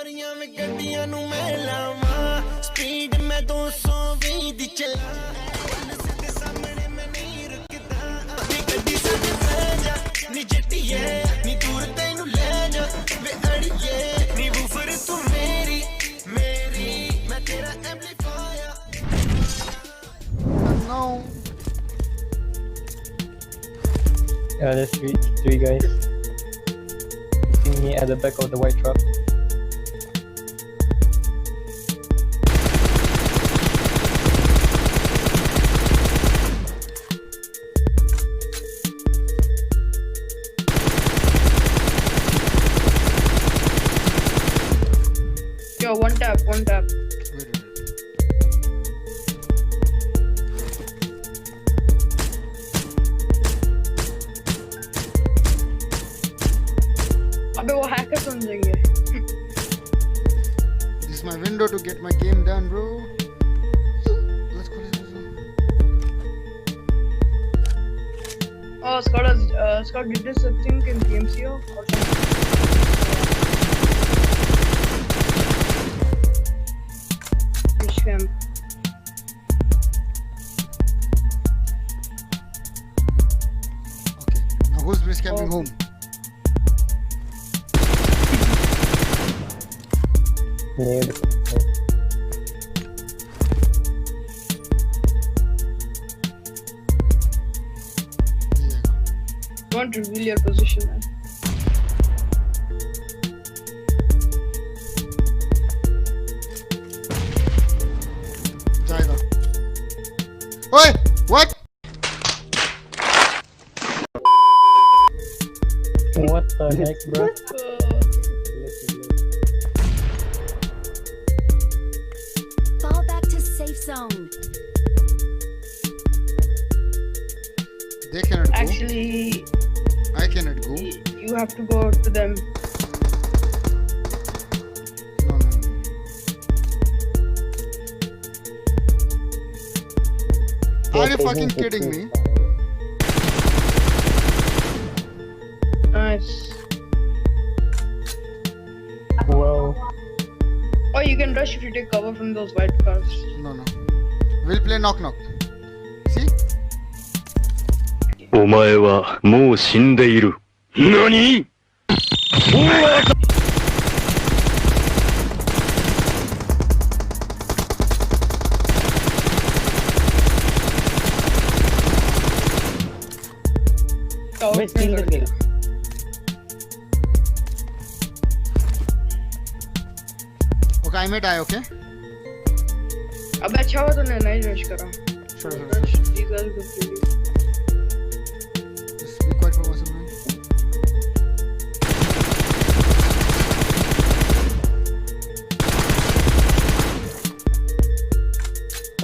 ਸਾਰੀਆਂ ਵੇ ਗੱਡੀਆਂ ਨੂੰ ਮੈਂ ਲਾਵਾਂ ਸਪੀਡ ਮੈਂ 220 ਦੀ ਚਲਾ ਸਿੱਧੇ ਸਾਹਮਣੇ ਮੈਂ ਨਹੀਂ ਰੁਕਦਾ ਨੀ ਗੱਡੀ ਸਾਡੇ ਪੈ ਜਾ ਨੀ ਜੱਟੀਏ ਨੀ ਦੂਰ ਤੈਨੂੰ ਲੈ ਜਾ ਵੇ ਅੜੀਏ ਨੀ ਵੂਫਰ ਤੂੰ ਮੇਰੀ ਮੈਂ ਤੇਰਾ amplifier No. Yeah, there's three guys. See me at the back of the white truck. Yo, one tap. Wait. अबे वो हैकर समझेंगे. This is my window to get my game done, bro. Let's go. Oh, Scott did this I think in DMCO or something. Fish camp. Okay. Now who's base camping home? Yeah, Don't reveal your position, man. Jayega. Oi! What? what the heck, bro? Fall back to safe zone. They cannot go. Actually, I cannot go. you have to go to them. No. Are you fucking kidding me? Nice. Wow. Oh, you can rush if you take cover from those white cars. No. We'll play knock. See? お前はもう死んでいる。何？ Wait, steal the kill. Okay, I made I, okay? अब अच्छा हुआ तूने नहीं rush करा. Sure. Rush these guys go kill you. Just be quiet for one second.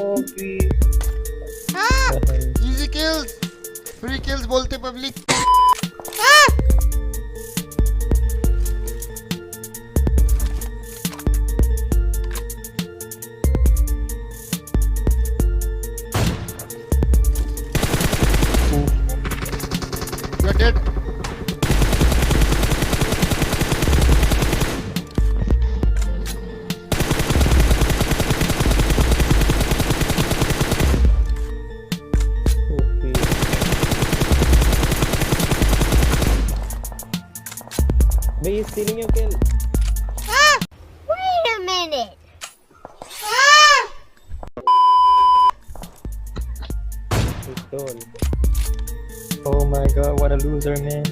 Oh, we. Easy kills. Free kills बोलते public. You are dead. Okay. Wait, he's stealing your kill. Wait a minute. He stole. Oh my god, what a loser, man.